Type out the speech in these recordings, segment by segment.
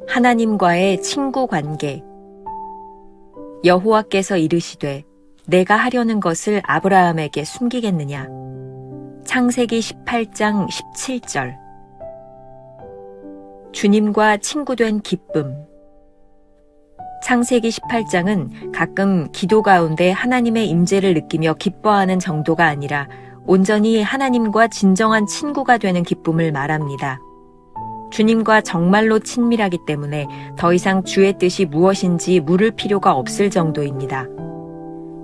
하나님과의 친구 관계. 여호와께서 이르시되 내가 하려는 것을 아브라함에게 숨기겠느냐. 창세기 18장 17절. 주님과 친구된 기쁨. 창세기 18장은 가끔 기도 가운데 하나님의 임재를 느끼며 기뻐하는 정도가 아니라 온전히 하나님과 진정한 친구가 되는 기쁨을 말합니다. 주님과 정말로 친밀하기 때문에 더 이상 주의 뜻이 무엇인지 물을 필요가 없을 정도입니다.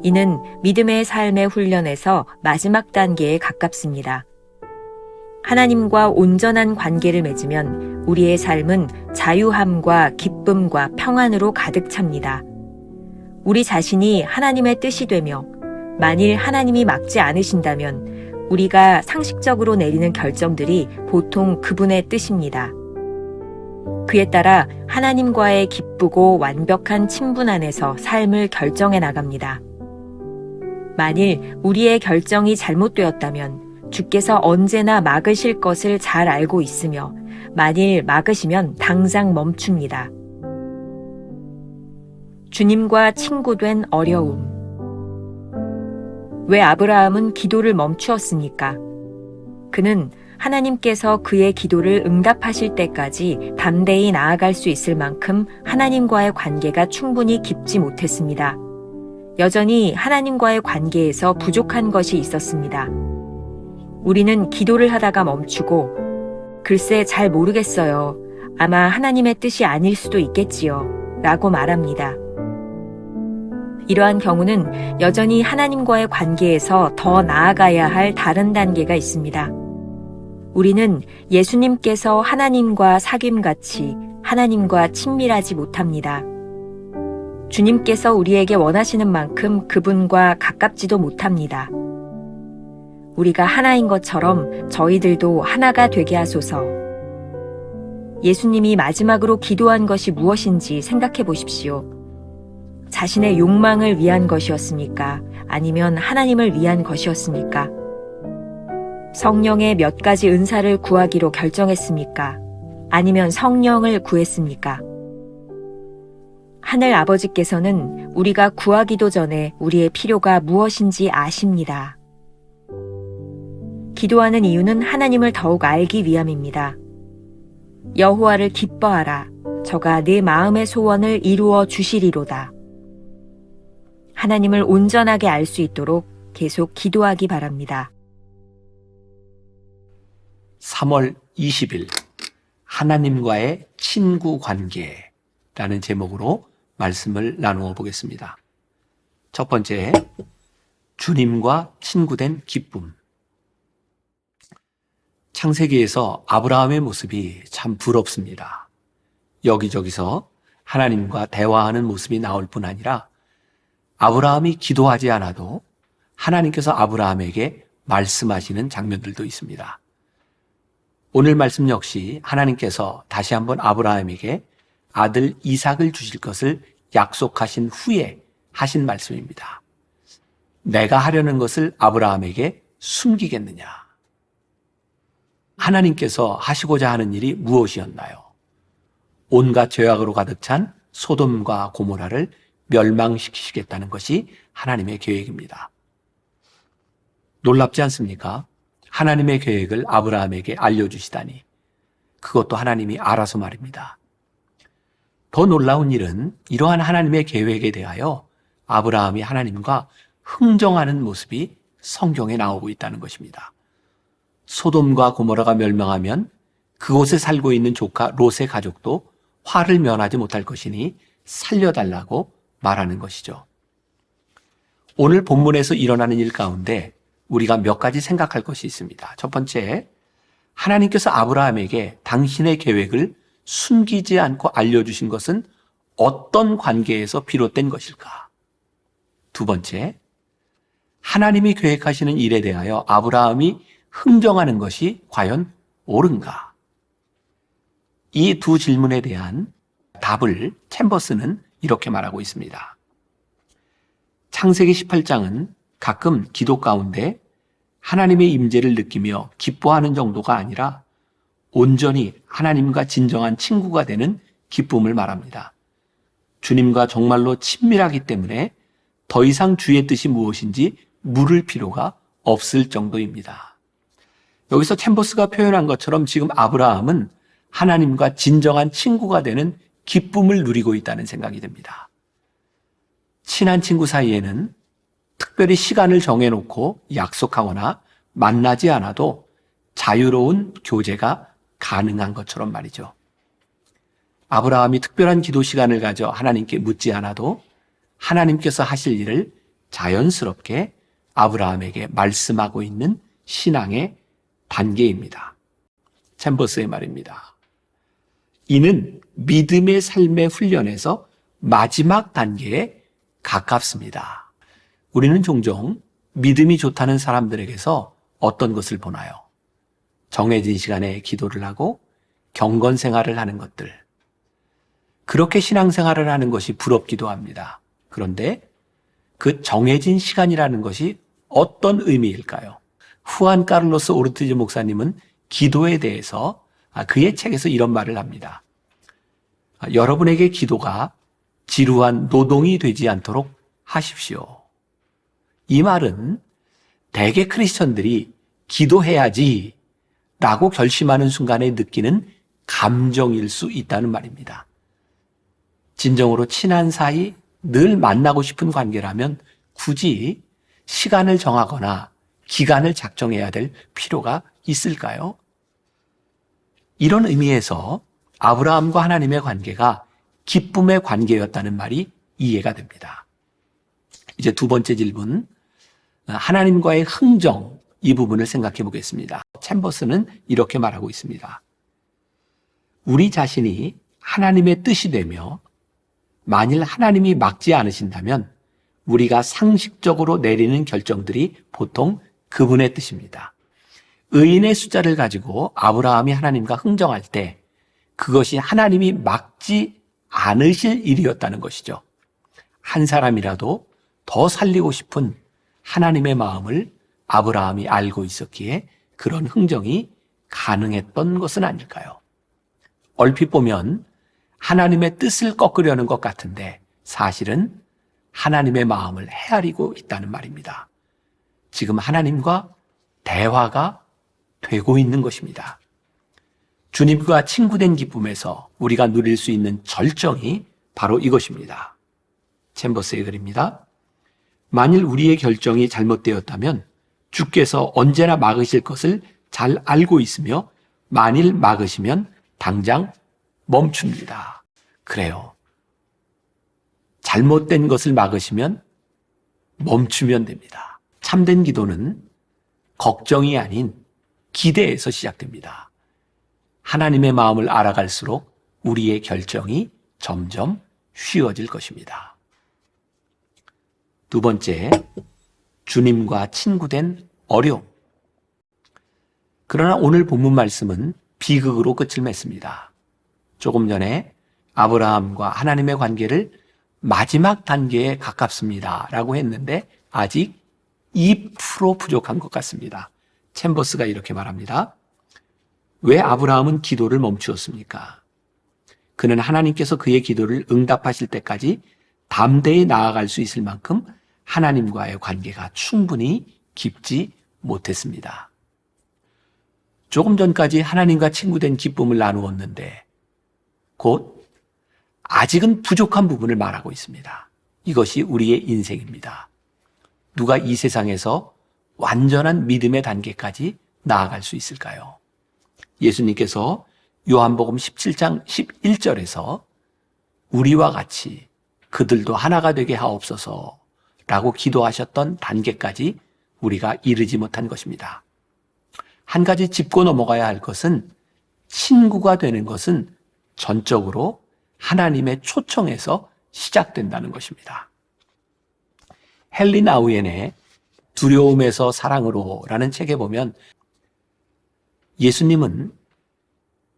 이는 믿음의 삶의 훈련에서 마지막 단계에 가깝습니다. 하나님과 온전한 관계를 맺으면 우리의 삶은 자유함과 기쁨과 평안으로 가득 찹니다. 우리 자신이 하나님의 뜻이 되며 만일 하나님이 막지 않으신다면 우리가 상식적으로 내리는 결정들이 보통 그분의 뜻입니다. 그에 따라 하나님과의 기쁘고 완벽한 친분 안에서 삶을 결정해 나갑니다. 만일 우리의 결정이 잘못되었다면 주께서 언제나 막으실 것을 잘 알고 있으며 만일 막으시면 당장 멈춥니다. 주님과 친구된 어려움. 왜 아브라함은 기도를 멈추었습니까? 그는 하나님께서 그의 기도를 응답하실 때까지 담대히 나아갈 수 있을 만큼 하나님과의 관계가 충분히 깊지 못했습니다. 여전히 하나님과의 관계에서 부족한 것이 있었습니다. 우리는 기도를 하다가 멈추고 글쎄 잘 모르겠어요. 아마 하나님의 뜻이 아닐 수도 있겠지요. 라고 말합니다. 이러한 경우는 여전히 하나님과의 관계에서 더 나아가야 할 다른 단계가 있습니다. 우리는 예수님께서 하나님과 사귐같이 하나님과 친밀하지 못합니다. 주님께서 우리에게 원하시는 만큼 그분과 가깝지도 못합니다. 우리가 하나인 것처럼 저희들도 하나가 되게 하소서. 예수님이 마지막으로 기도한 것이 무엇인지 생각해 보십시오. 자신의 욕망을 위한 것이었습니까? 아니면 하나님을 위한 것이었습니까? 성령의 몇 가지 은사를 구하기로 결정했습니까? 아니면 성령을 구했습니까? 하늘 아버지께서는 우리가 구하기도 전에 우리의 필요가 무엇인지 아십니다. 기도하는 이유는 하나님을 더욱 알기 위함입니다. 여호와를 기뻐하라. 저가 네 마음의 소원을 이루어 주시리로다. 하나님을 온전하게 알 수 있도록 계속 기도하기 바랍니다. 3월 20일 하나님과의 친구 관계라는 제목으로 말씀을 나누어 보겠습니다. 첫 번째, 주님과 친구된 기쁨. 창세기에서 아브라함의 모습이 참 부럽습니다. 여기저기서 하나님과 대화하는 모습이 나올 뿐 아니라 아브라함이 기도하지 않아도 하나님께서 아브라함에게 말씀하시는 장면들도 있습니다. 오늘 말씀 역시 하나님께서 다시 한번 아브라함에게 아들 이삭을 주실 것을 약속하신 후에 하신 말씀입니다. 내가 하려는 것을 아브라함에게 숨기겠느냐? 하나님께서 하시고자 하는 일이 무엇이었나요? 온갖 죄악으로 가득 찬 소돔과 고모라를 멸망시키시겠다는 것이 하나님의 계획입니다. 놀랍지 않습니까? 하나님의 계획을 아브라함에게 알려주시다니. 그것도 하나님이 알아서 말입니다. 더 놀라운 일은 이러한 하나님의 계획에 대하여 아브라함이 하나님과 흥정하는 모습이 성경에 나오고 있다는 것입니다. 소돔과 고모라가 멸망하면 그곳에 살고 있는 조카 롯의 가족도 화를 면하지 못할 것이니 살려달라고 말하는 것이죠. 오늘 본문에서 일어나는 일 가운데 우리가 몇 가지 생각할 것이 있습니다. 첫 번째, 하나님께서 아브라함에게 당신의 계획을 숨기지 않고 알려주신 것은 어떤 관계에서 비롯된 것일까? 두 번째, 하나님이 계획하시는 일에 대하여 아브라함이 흥정하는 것이 과연 옳은가? 이 두 질문에 대한 답을 챔버스는 이렇게 말하고 있습니다. 창세기 18장은 가끔 기도 가운데 하나님의 임재를 느끼며 기뻐하는 정도가 아니라 온전히 하나님과 진정한 친구가 되는 기쁨을 말합니다. 주님과 정말로 친밀하기 때문에 더 이상 주의 뜻이 무엇인지 물을 필요가 없을 정도입니다. 여기서 챔버스가 표현한 것처럼 지금 아브라함은 하나님과 진정한 친구가 되는 기쁨을 누리고 있다는 생각이 듭니다. 친한 친구 사이에는 특별히 시간을 정해놓고 약속하거나 만나지 않아도 자유로운 교제가 가능한 것처럼 말이죠. 아브라함이 특별한 기도 시간을 가져 하나님께 묻지 않아도 하나님께서 하실 일을 자연스럽게 아브라함에게 말씀하고 있는 신앙의 단계입니다. 챔버스의 말입니다. 이는 믿음의 삶의 훈련에서 마지막 단계에 가깝습니다. 우리는 종종 믿음이 좋다는 사람들에게서 어떤 것을 보나요? 정해진 시간에 기도를 하고 경건 생활을 하는 것들. 그렇게 신앙생활을 하는 것이 부럽기도 합니다. 그런데 그 정해진 시간이라는 것이 어떤 의미일까요? 후안 카를로스 오르티즈 목사님은 기도에 대해서 그의 책에서 이런 말을 합니다. 여러분에게 기도가 지루한 노동이 되지 않도록 하십시오. 이 말은 대개 크리스천들이 기도해야지 라고 결심하는 순간에 느끼는 감정일 수 있다는 말입니다. 진정으로 친한 사이, 늘 만나고 싶은 관계라면 굳이 시간을 정하거나 기간을 작정해야 될 필요가 있을까요? 이런 의미에서 아브라함과 하나님의 관계가 기쁨의 관계였다는 말이 이해가 됩니다. 이제 두 번째 질문, 하나님과의 흥정, 이 부분을 생각해 보겠습니다. 챔버스는 이렇게 말하고 있습니다. 우리 자신이 하나님의 뜻이 되며 만일 하나님이 막지 않으신다면 우리가 상식적으로 내리는 결정들이 보통 그분의 뜻입니다. 의인의 숫자를 가지고 아브라함이 하나님과 흥정할 때 그것이 하나님이 막지 않으실 일이었다는 것이죠. 한 사람이라도 더 살리고 싶은 하나님의 마음을 아브라함이 알고 있었기에 그런 흥정이 가능했던 것은 아닐까요? 얼핏 보면 하나님의 뜻을 꺾으려는 것 같은데 사실은 하나님의 마음을 헤아리고 있다는 말입니다. 지금 하나님과 대화가 되고 있는 것입니다. 주님과 친구된 기쁨에서 우리가 누릴 수 있는 절정이 바로 이것입니다. 챔버스의 글입니다. 만일 우리의 결정이 잘못되었다면 주께서 언제나 막으실 것을 잘 알고 있으며 만일 막으시면 당장 멈춥니다. 그래요. 잘못된 것을 막으시면 멈추면 됩니다. 참된 기도는 걱정이 아닌 기대에서 시작됩니다. 하나님의 마음을 알아갈수록 우리의 결정이 점점 쉬워질 것입니다. 두 번째, 주님과 친구된 어려움. 그러나 오늘 본문 말씀은 비극으로 끝을 맺습니다. 조금 전에 아브라함과 하나님의 관계를 마지막 단계에 가깝습니다 라고 했는데 아직 2% 부족한 것 같습니다. 챔버스가 이렇게 말합니다. 왜 아브라함은 기도를 멈추었습니까? 그는 하나님께서 그의 기도를 응답하실 때까지 담대히 나아갈 수 있을 만큼 하나님과의 관계가 충분히 깊지 못했습니다. 조금 전까지 하나님과 친구된 기쁨을 나누었는데 곧 아직은 부족한 부분을 말하고 있습니다. 이것이 우리의 인생입니다. 누가 이 세상에서 완전한 믿음의 단계까지 나아갈 수 있을까요? 예수님께서 요한복음 17장 11절에서 우리와 같이 그들도 하나가 되게 하옵소서 라고 기도하셨던 단계까지 우리가 이르지 못한 것입니다. 한 가지 짚고 넘어가야 할 것은 친구가 되는 것은 전적으로 하나님의 초청에서 시작된다는 것입니다. 헨리 나우엔의 두려움에서 사랑으로 라는 책에 보면 예수님은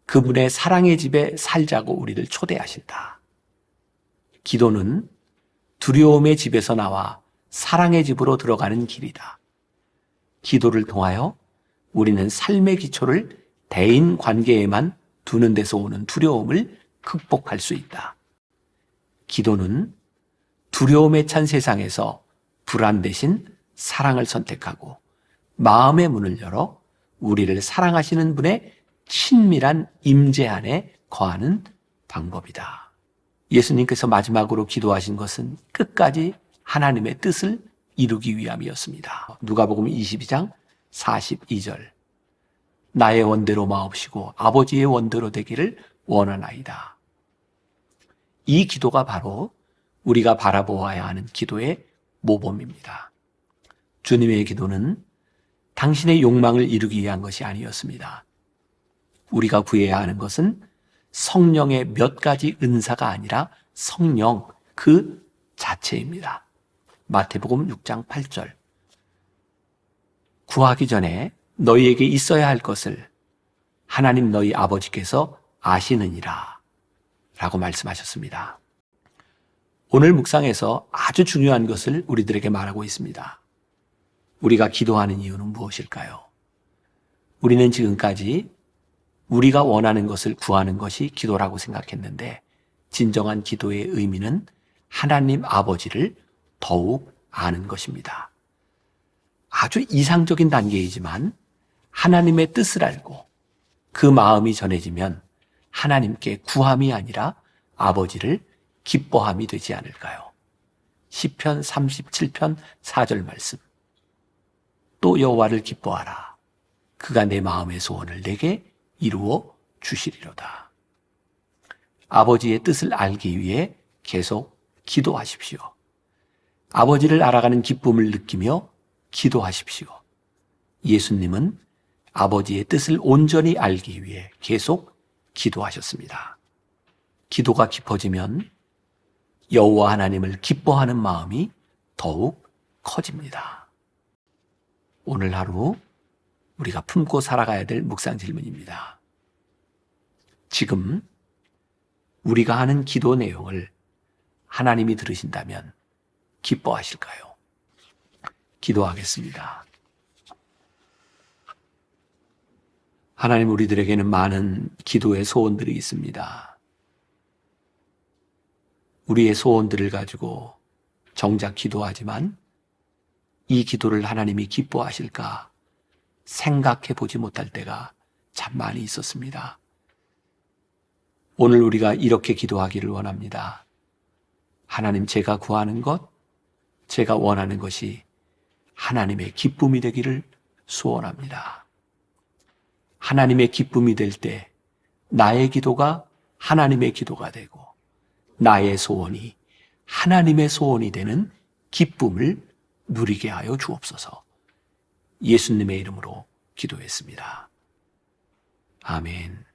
그분의 사랑의 집에 살자고 우리를 초대하신다. 기도는 두려움의 집에서 나와 사랑의 집으로 들어가는 길이다. 기도를 통하여 우리는 삶의 기초를 대인 관계에만 두는 데서 오는 두려움을 극복할 수 있다. 기도는 두려움에 찬 세상에서 불안 대신 사랑을 선택하고 마음의 문을 열어 우리를 사랑하시는 분의 친밀한 임재 안에 거하는 방법이다. 예수님께서 마지막으로 기도하신 것은 끝까지 하나님의 뜻을 이루기 위함이었습니다. 누가복음 22장 42절. 나의 원대로 마옵시고 아버지의 원대로 되기를 원하나이다. 이 기도가 바로 우리가 바라보아야 하는 기도의 모범입니다. 주님의 기도는 당신의 욕망을 이루기 위한 것이 아니었습니다. 우리가 구해야 하는 것은 성령의 몇 가지 은사가 아니라 성령 그 자체입니다. 마태복음 6장 8절. 구하기 전에 너희에게 있어야 할 것을 하나님 너희 아버지께서 아시느니라 라고 말씀하셨습니다. 오늘 묵상에서 아주 중요한 것을 우리들에게 말하고 있습니다. 우리가 기도하는 이유는 무엇일까요? 우리는 지금까지 우리가 원하는 것을 구하는 것이 기도라고 생각했는데 진정한 기도의 의미는 하나님 아버지를 더욱 아는 것입니다. 아주 이상적인 단계이지만 하나님의 뜻을 알고 그 마음이 전해지면 하나님께 구함이 아니라 아버지를 기뻐함이 되지 않을까요? 시편 37편 4절 말씀. 또 여호와를 기뻐하라. 그가 내 마음의 소원을 내게 이루어 주시리로다. 아버지의 뜻을 알기 위해 계속 기도하십시오. 아버지를 알아가는 기쁨을 느끼며 기도하십시오. 예수님은 아버지의 뜻을 온전히 알기 위해 계속 기도하셨습니다. 기도가 깊어지면 여호와 하나님을 기뻐하는 마음이 더욱 커집니다. 오늘 하루 우리가 품고 살아가야 될 묵상 질문입니다. 지금 우리가 하는 기도 내용을 하나님이 들으신다면 기뻐하실까요? 기도하겠습니다. 하나님, 우리들에게는 많은 기도의 소원들이 있습니다. 우리의 소원들을 가지고 정작 기도하지만 이 기도를 하나님이 기뻐하실까 생각해 보지 못할 때가 참 많이 있었습니다. 오늘 우리가 이렇게 기도하기를 원합니다. 하나님, 제가 구하는 것, 제가 원하는 것이 하나님의 기쁨이 되기를 소원합니다. 하나님의 기쁨이 될 때 나의 기도가 하나님의 기도가 되고 나의 소원이 하나님의 소원이 되는 기쁨을 누리게 하여 주옵소서. 예수님의 이름으로 기도했습니다. 아멘.